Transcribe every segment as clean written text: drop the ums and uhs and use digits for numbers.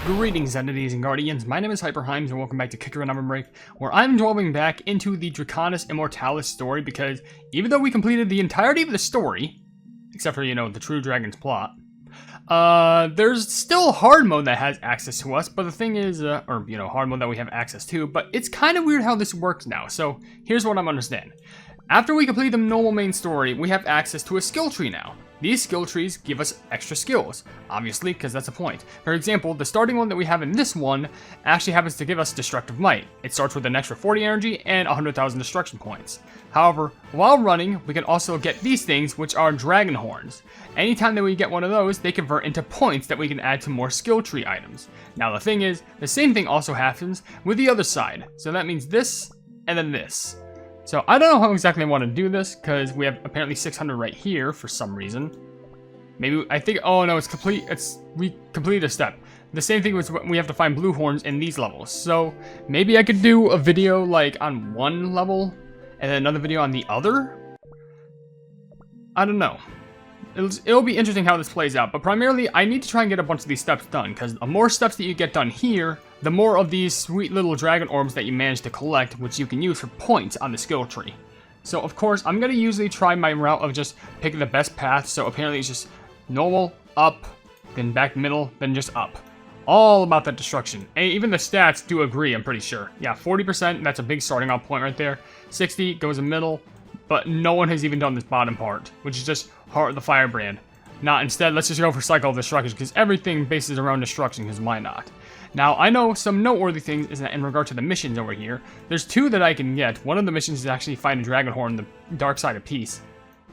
Greetings, entities and guardians. My name is HyperHimes, and welcome back to Kicker and OvenBreak, where I'm delving back into the DRACONIS Immortalis story, because even though we completed the entirety of the story, except for, the true dragon's plot, there's still hard mode that has access to us, but the thing is, hard mode that we have access to, but it's kind of weird how this works now, so here's what I'm understanding. After we complete the normal main story, we have access to a skill tree now. These skill trees give us extra skills, obviously, because that's the point. For example, the starting one that we have in this one actually happens to give us Destructive Might. It starts with an extra 40 energy and 100,000 destruction points. However, while running, we can also get these things, which are Dragon Horns. Anytime that we get one of those, they convert into points that we can add to more skill tree items. Now the thing is, the same thing also happens with the other side. So that means this, and then this. So I don't know how exactly I want to do this, because we have apparently 600 right here for some reason. Maybe, oh no, we completed a step. The same thing was we have to find blue horns in these levels. So maybe I could do a video like on one level, and then another video on the other? I don't know. It'll be interesting how this plays out, but primarily I need to try and get a bunch of these steps done, because the more steps that you get done here, the more of these sweet little dragon orbs that you manage to collect, which you can use for points on the skill tree. So of course, I'm going to usually try my route of just picking the best path, so apparently it's just normal, up, then back middle, then just up. All about that destruction. And even the stats do agree, I'm pretty sure. Yeah, 40%, that's a big starting off point right there. 60 goes in middle, but no one has even done this bottom part, which is just Heart of the Firebrand. Instead, let's just go for Cycle of Destruction, because everything bases around destruction, because why not? Now, I know some noteworthy things is that in regard to the missions over here, there's two that I can get. One of the missions is actually find a Dragon Horn, the Dark Side of Peace.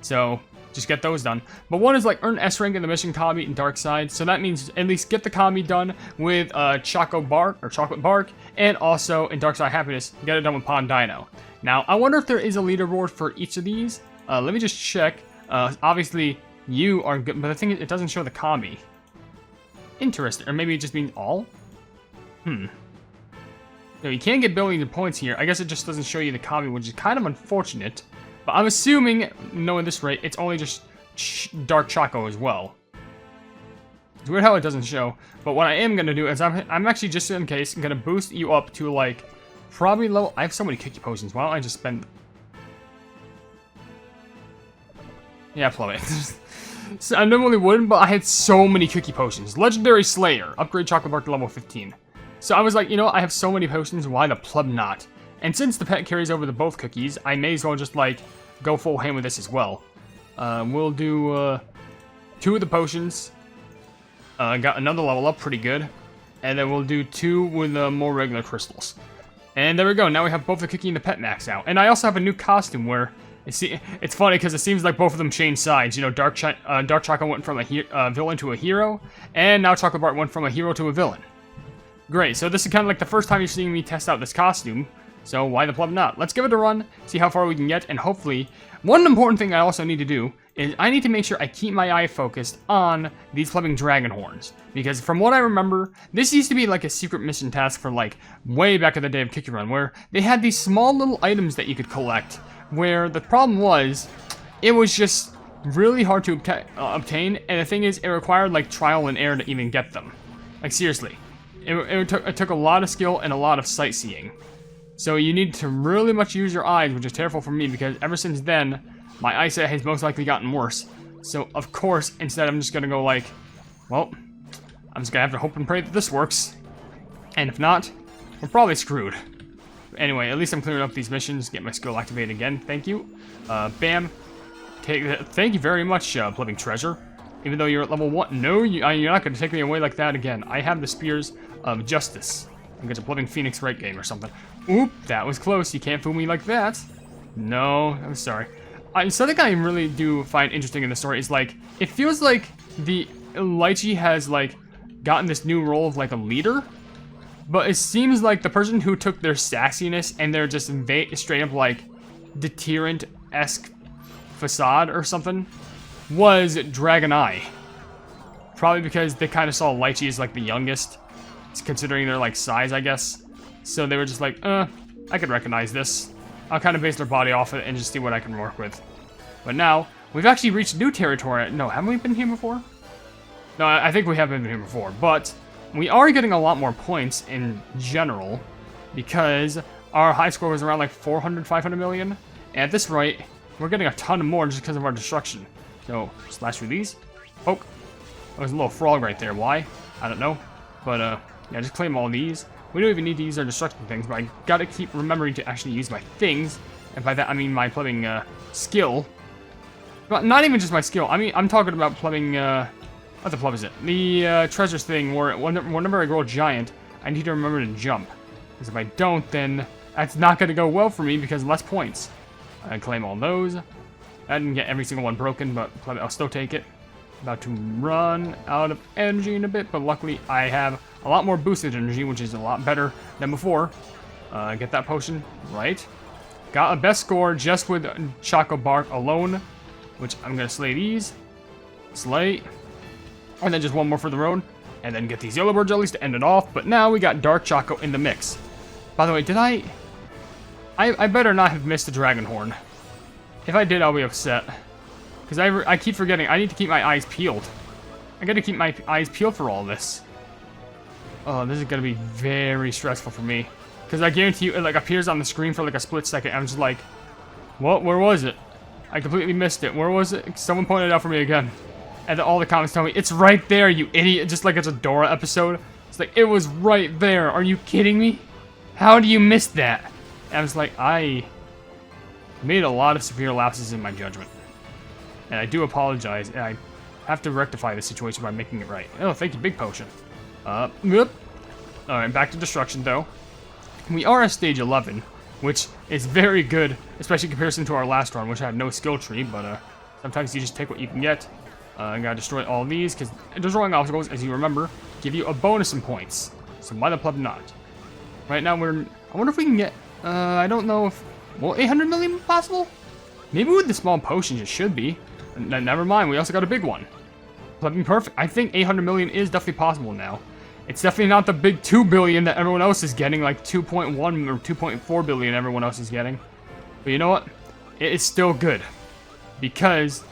So, just get those done. But one is like earn S rank in the mission Kami and Dark Side, so that means at least get the Kami done with Chocolate Bark, and also in Dark Side Happiness, get it done with Pond Dino. Now, I wonder if there is a leaderboard for each of these. Let me just check. Obviously, you are good, but the thing is, it doesn't show the Kami. Interesting, or maybe it just means all? So you can get billions of points here. I guess it just doesn't show you the Kami, which is kind of unfortunate. But I'm assuming, knowing this rate, it's only just Dark Choco as well. It's weird how it doesn't show. But what I am going to do is I'm actually, just in case, going to boost you up to, like, probably level... I have so many cookie potions. Why don't I just spend... Yeah, plug it. So I normally wouldn't, but I had so many cookie potions. Legendary Slayer. Upgrade Chocolate Bark to level 15. So I was like, I have so many potions, why the pleb not? And since the pet carries over the both cookies, I may as well just, like, go full hand with this as well. We'll do, 2 of the potions. Got another level up, pretty good. And then we'll do 2 with more regular crystals. And there we go, now we have both the cookie and the pet max out. And I also have a new costume where, it's funny because it seems like both of them changed sides. Dark Choco went from a villain to a hero, and now Chocolate Bark went from a hero to a villain. Great, so this is kind of like the first time you're seeing me test out this costume, so why the pleb not? Let's give it a run, see how far we can get, and hopefully, one important thing I also need to do is I need to make sure I keep my eye focused on these plubbing Dragon Horns, because from what I remember, this used to be like a secret mission task for like way back in the day of Kicky Run, where they had these small little items that you could collect, where the problem was, it was just really hard to obtain, and the thing is, it required like trial and error to even get them. Like seriously. It took a lot of skill and a lot of sightseeing. So you need to really much use your eyes, which is terrible for me because ever since then, my eyesight has most likely gotten worse. So of course, instead I'm just gonna go like, well, I'm just gonna have to hope and pray that this works. And if not, we're probably screwed. Anyway, at least I'm clearing up these missions, get my skill activated again, thank you. Bam. Thank you very much, Living Treasure. Even though you're at level 1. No, you're not going to take me away like that again. I have the Spears of Justice. I'm going to Living Phoenix right game or something. Oop, that was close. You can't fool me like that. No, I'm sorry. Something I really do find interesting in the story is, like, it feels like the Lychee has, like, gotten this new role of, like, a leader. But it seems like the person who took their sassiness and their just straight up, like, deterrent-esque facade or something was Dragon Eye. Probably because they kind of saw Lychee as like the youngest, considering their like size, I guess. So they were just like, I could recognize this. I'll kind of base their body off it and just see what I can work with. But now, we've actually reached new territory. No, haven't we been here before? No, I think we have been here before, but we are getting a lot more points in general because our high score was around like 400, 500 million. And at this rate, we're getting a ton more just because of our destruction. So, slash through these. Poke. Oh, there's a little frog right there. Why? I don't know. But, yeah, just claim all these. We don't even need to use our destruction things, but I gotta keep remembering to actually use my things. And by that, I mean my plumbing, skill. But not even just my skill. I mean, I'm talking about plumbing, what the plub is it? The, treasures thing where whenever I grow a giant, I need to remember to jump. Because if I don't, then that's not gonna go well for me because less points. I claim all those. I didn't get every single one broken, but I'll still take it. About to run out of energy in a bit, but luckily I have a lot more boosted energy, which is a lot better than before. Get that potion, right? Got a best score just with Choco Bark alone, which I'm going to slay these. Slay. And then just one more for the road. And then get these yellow bird jellies to end it off. But now we got Dark Choco in the mix. By the way, did I better not have missed the Dragon Horn. If I did, I'll be upset. Because I keep forgetting. I need to keep my eyes peeled. I gotta keep my eyes peeled for all this. Oh, this is gonna be very stressful for me. Because I guarantee you, it like appears on the screen for like a split second. I'm just like, what? Where was it? I completely missed it. Where was it? Someone pointed it out for me again. And then all the comments tell me, it's right there, you idiot. Just like it's a Dora episode. It's like, it was right there. Are you kidding me? How do you miss that? And I was like, I made a lot of severe lapses in my judgment. And I do apologize, and I have to rectify the situation by making it right. Oh, thank you, big potion. Whoop. Alright, back to destruction, though. We are at stage 11, which is very good, especially in comparison to our last run, which had no skill tree, but sometimes you just take what you can get. I gotta destroy all these, because destroying obstacles, as you remember, give you a bonus in points. So why the pleb not? Right now, I wonder if we can get, I don't know if, well, 800 million possible? Maybe with the small potions it should be. Never mind, we also got a big one. Plugging perfect. I think 800 million is definitely possible now. It's definitely not the big 2 billion that everyone else is getting, like 2.1 or 2.4 billion everyone else is getting. But you know what? It is still good. Because,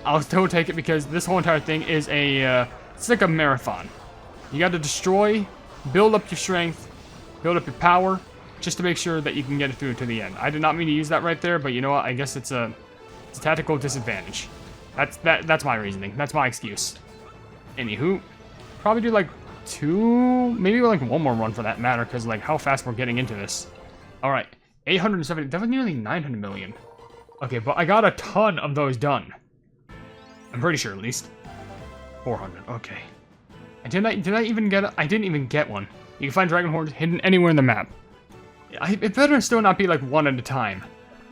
I'll still take it because this whole entire thing is a, it's like a marathon. You gotta destroy, build up your strength, build up your power, just to make sure that you can get it through to the end. I did not mean to use that right there, but you know what? I guess it's a tactical disadvantage. That's my reasoning. That's my excuse. Anywho, probably do like 2, maybe like 1 more run for that matter, because like how fast we're getting into this. All right, 870. That was nearly 900 million. Okay, but I got a ton of those done. I'm pretty sure, at least 400. Okay. And did I even get? I didn't even get one. You can find dragon horns hidden anywhere in the map. It better still not be like one at a time.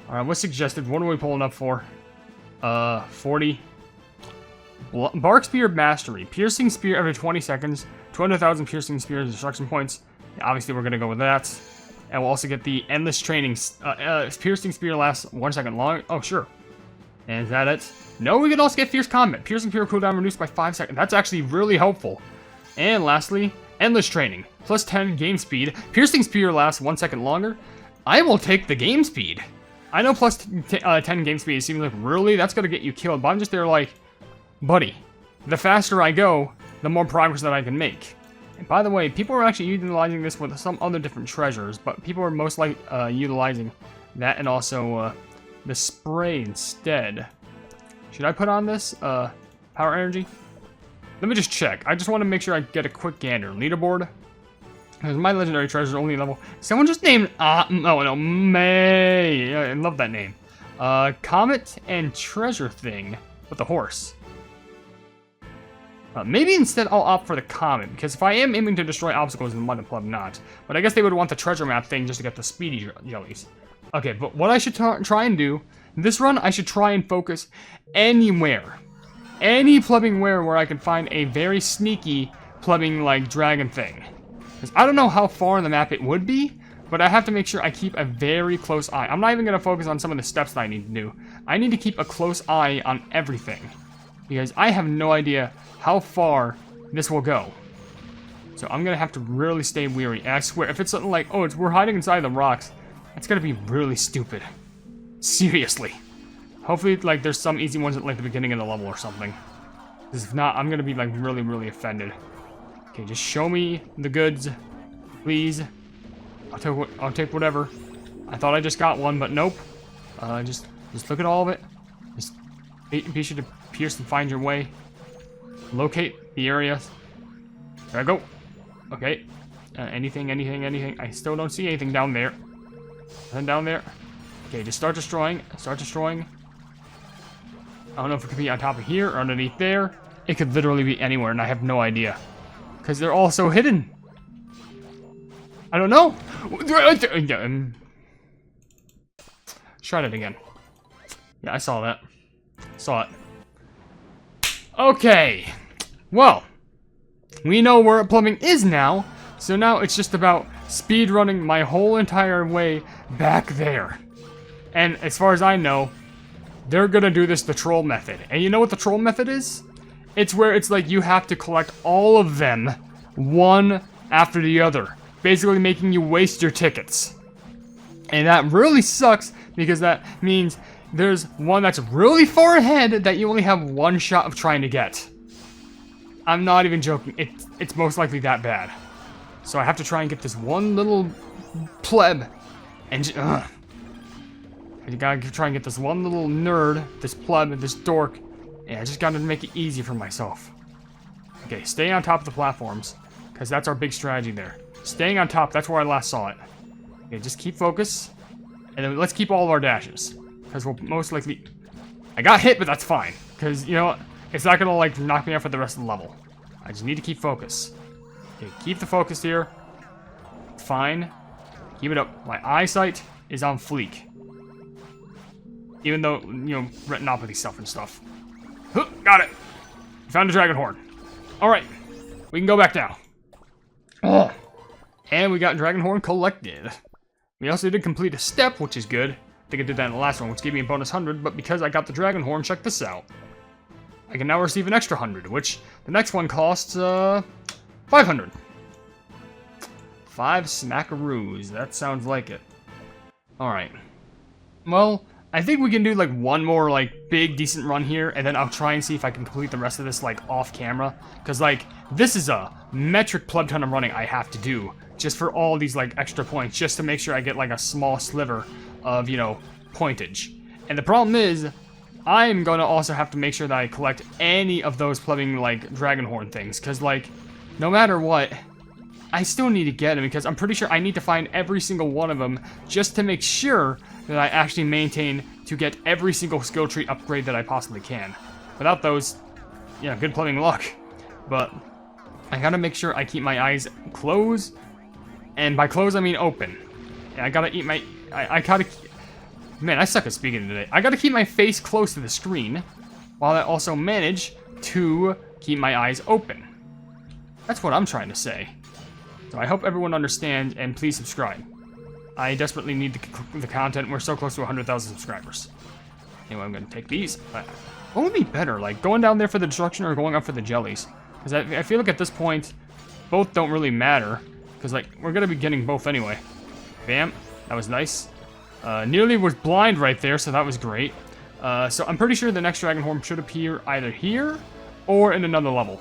Alright, what's suggested? What are we pulling up for? 40. Bark Spear Mastery. Piercing Spear every 20 seconds. 200,000 Piercing Spear destruction points. Yeah, obviously, we're going to go with that. And we'll also get the Endless Training. Piercing Spear lasts 1 second long. Oh, sure. And is that it? No, we can also get Fierce Combat. Piercing Spear cooldown reduced by 5 seconds. That's actually really helpful. And lastly, Endless Training. Plus 10 game speed. Piercing Spear lasts 1 second longer. I will take the game speed. I know plus 10 game speed seems like, really? That's going to get you killed. But I'm just there like, buddy, the faster I go, the more progress that I can make. And by the way, people are actually utilizing this with some other different treasures, but people are most like utilizing that and also the spray instead. Should I put on this power energy? Let me just check. I just want to make sure I get a quick gander. Leaderboard. Because my legendary treasure is only level. Someone just named no, May. Yeah, I love that name. Comet and treasure thing with the horse. Maybe instead I'll opt for the comet, because if I am aiming to destroy obstacles, then why the pleb not? But I guess they would want the treasure map thing just to get the speedy jellies. Okay, but what I should try and do, this run, I should try and focus anywhere. Any plumbing where I can find a very sneaky plumbing like dragon thing. Because I don't know how far in the map it would be, but I have to make sure I keep a very close eye. I'm not even going to focus on some of the steps that I need to do. I need to keep a close eye on everything. Because I have no idea how far this will go. So I'm going to have to really stay wary. And I swear, if it's something like, oh, we're hiding inside the rocks, that's going to be really stupid. Seriously. Hopefully, like, there's some easy ones at, like, the beginning of the level or something. Because if not, I'm going to be, like, really, really offended. Okay, Okay, just show me the goods, please. I'll take whatever. I thought I just got one, but nope. Just look at all of it. Just be sure to pierce and find your way. Locate the area. There I go. Okay. Anything. I still don't see anything down there. Nothing down there. Okay, just start destroying. Start destroying. I don't know if it could be on top of here or underneath there. It could literally be anywhere, and I have no idea. Because they're all so hidden. I don't know. Try it again. Yeah, I saw that. Saw it. Okay. Well, we know where plumbing is now. So now it's just about speedrunning my whole entire way back there. And as far as I know, they're gonna do this the troll method. And you know what the troll method is? It's where it's like you have to collect all of them, one after the other. Basically making you waste your tickets. And that really sucks, because that means there's one that's really far ahead that you only have one shot of trying to get. I'm not even joking. It's most likely that bad. So I have to try and get this one little pleb. And I gotta try and get this one little nerd, this pleb, this dork. And I just gotta make it easy for myself. Okay, stay on top of the platforms, because that's our big strategy there. Staying on top, that's where I last saw it. Okay, just keep focus. And then let's keep all of our dashes. Because we'll most likely... I got hit, but that's fine. Because, you know what? It's not gonna, like, knock me out for the rest of the level. I just need to keep focus. Okay, keep the focus here. Fine. Keep it up. My eyesight is on fleek. Even though, you know, retinopathy stuff and stuff. Huh, got it. Found a dragon horn. Alright. We can go back now. Oh. And we got dragon horn collected. We also did complete a step, which is good. I think I did that in the last one, which gave me a bonus 100, but because I got the dragon horn, check this out. I can now receive an extra 100, which the next one costs, 500. 5 smackaroos. That sounds like it. Alright. Well, I think we can do, like, one more, like, big, decent run here, and then I'll try and see if I can complete the rest of this, like, off-camera. Because, like, this is a metric pleb ton of running I have to do, just for all these, like, extra points, just to make sure I get, like, a small sliver of, you know, pointage. And the problem is, I'm gonna also have to make sure that I collect any of those plumbing, like, dragon horn things, because, like, no matter what, I still need to get them, because I'm pretty sure I need to find every single one of them just to make sure that I actually maintain to get every single skill tree upgrade that I possibly can. Without those, yeah, good plumbing luck. But I gotta make sure I keep my eyes closed, and by closed I mean open. And I gotta eat my... I gotta... Man, I suck at speaking today. I gotta keep my face close to the screen, while I also manage to keep my eyes open. That's what I'm trying to say. So I hope everyone understands, and please subscribe. I desperately need the content. We're so close to 100,000 subscribers. Anyway, I'm gonna take these. What would be better, like going down there for the destruction or going up for the jellies? Because I feel like at this point, both don't really matter. Because, like, we're gonna be getting both anyway. Bam. That was nice. Nearly was blind right there, so that was great. So I'm pretty sure the next dragon horn should appear either here or in another level.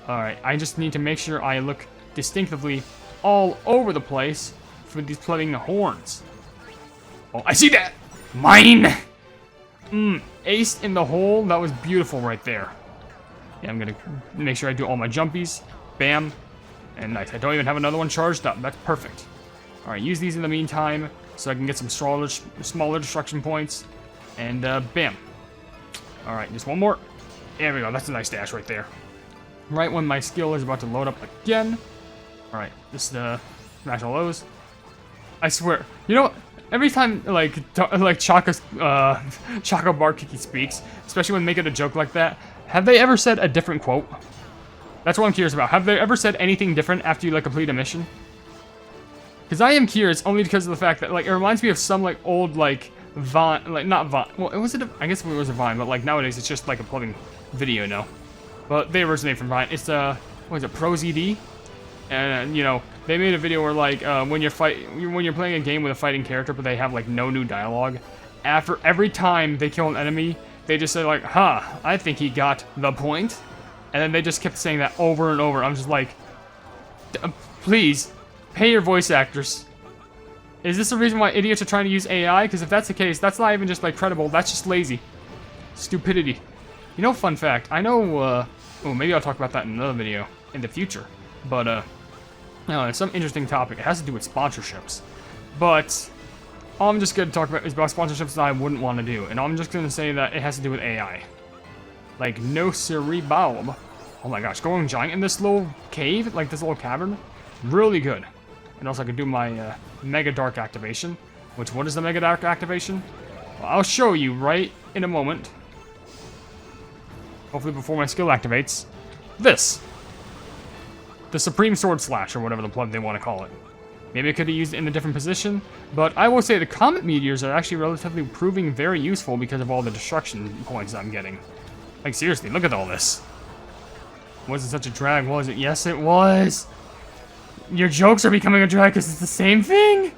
Alright, I just need to make sure I look distinctively all over the place for these plumbing horns. Oh, I see that! Mine! Ace in the hole. That was beautiful right there. Yeah, I'm gonna make sure I do all my jumpies. Bam. And nice. I don't even have another one charged up. That's perfect. Alright, use these in the meantime so I can get some smaller destruction points. And, bam. Alright, just one more. There we go. That's a nice dash right there. Right when my skill is about to load up again. Alright, just, smash all those. I swear. You know what? Every time, Choco Bar Kiki speaks, especially when making a joke like that, have they ever said a different quote? That's what I'm curious about. Have they ever said anything different after you, like, complete a mission? Because I am curious, only because of the fact that, like, it reminds me of some, like, old, like, Vine, like, not Vine, well, I guess it was a Vine, but, like, nowadays it's just, like, a plugging video, no? But they originate from Vine. It's, what is it, ProZD? And, you know, they made a video where, like, when you're playing a game with a fighting character, but they have, like, no new dialogue, after every time they kill an enemy, they just say, like, huh, I think he got the point. And then they just kept saying that over and over. I'm just like, please, pay your voice actors. Is this the reason why idiots are trying to use AI? Because if that's the case, that's not even just, like, credible. That's just lazy. Stupidity. You know, fun fact. I know, oh, maybe I'll talk about that in another video in the future. But, no, it's some interesting topic. It has to do with sponsorships. But all I'm just going to talk about is about sponsorships that I wouldn't want to do. And I'm just going to say that it has to do with AI. Like, no siree bulb. Oh my gosh, going giant in this little cave, like this little cavern, really good. And also I can do my Mega Dark activation. Which, what is the Mega Dark activation? Well, I'll show you right in a moment. Hopefully before my skill activates. This. The Supreme Sword Slash, or whatever the plug they want to call it. Maybe I could have used it in a different position, but I will say the Comet Meteors are actually relatively proving very useful because of all the destruction points I'm getting. Like, seriously, look at all this. Wasn't such a drag, was it? Yes, it was! Your jokes are becoming a drag because it's the same thing?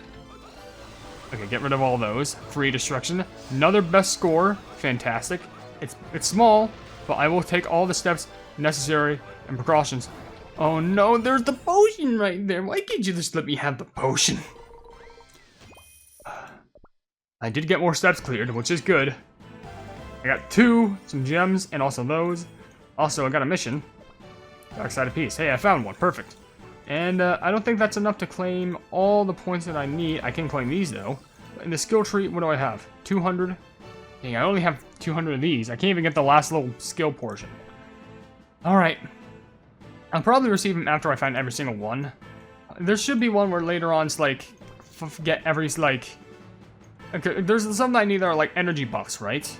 Okay, get rid of all those. Free destruction. Another best score. Fantastic. It's small, but I will take all the steps necessary and precautions. Oh no, there's the potion right there. Why can't you just let me have the potion? I did get more steps cleared, which is good. I got 2, some gems, and also those. Also, I got a mission. Dark Side of Peace. Hey, I found one. Perfect. And I don't think that's enough to claim all the points that I need. I can claim these, though. In the skill tree, what do I have? 200? Dang, I only have 200 of these. I can't even get the last little skill portion. Alright. I'll probably receive them after I find every single one. There should be one where later on it's like, get every, like... Okay, there's some that I need that are like energy buffs, right?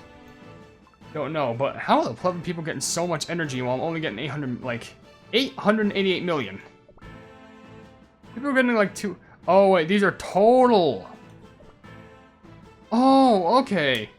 Don't know, but how are the clever people getting so much energy while I'm only getting 888 million? People are getting like 2... Oh, wait, these are total. Oh, okay.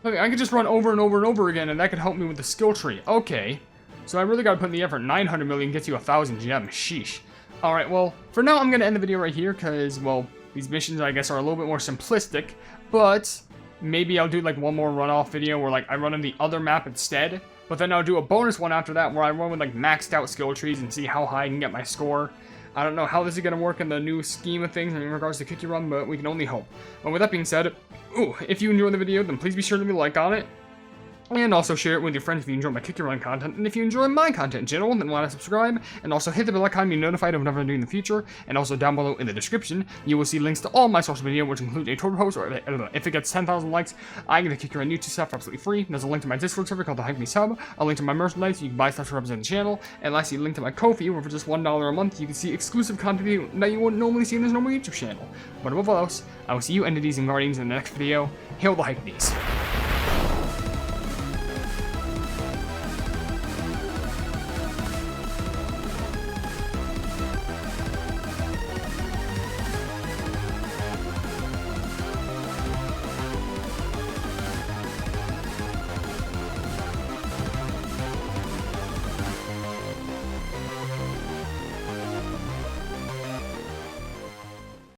Okay, I could just run over and over and over again, and that could help me with the skill tree. Okay. So I really gotta put in the effort. 900 million gets you 1,000 gems. Sheesh. Alright, well, for now I'm gonna end the video right here, because, well, these missions, I guess, are a little bit more simplistic, but maybe I'll do, like, one more runoff video where, like, I run on the other map instead, but then I'll do a bonus one after that where I run with, like, maxed out skill trees and see how high I can get my score. I don't know how this is gonna work in the new scheme of things in regards to Cookie Run, but we can only hope. But with that being said, if you enjoyed the video, then please be sure to leave a like on it. And also share it with your friends if you enjoy my Cookie Run content. And if you enjoy my content in general, then why not subscribe? And also hit the bell icon to be notified of whatever I do in the future. And also down below in the description, you will see links to all my social media, which include a tour post, or if it gets 10,000 likes, I get the Cookie Run YouTube stuff for absolutely free. There's a link to my Discord server called the Hypenese Hub, a link to my merchandise, so you can buy stuff to represent the channel, and lastly, a link to my Ko-fi, where for just $1 a month, you can see exclusive content that you wouldn't normally see in this normal YouTube channel. But above all else, I will see you entities and guardians in the next video. Hail the Hypenese.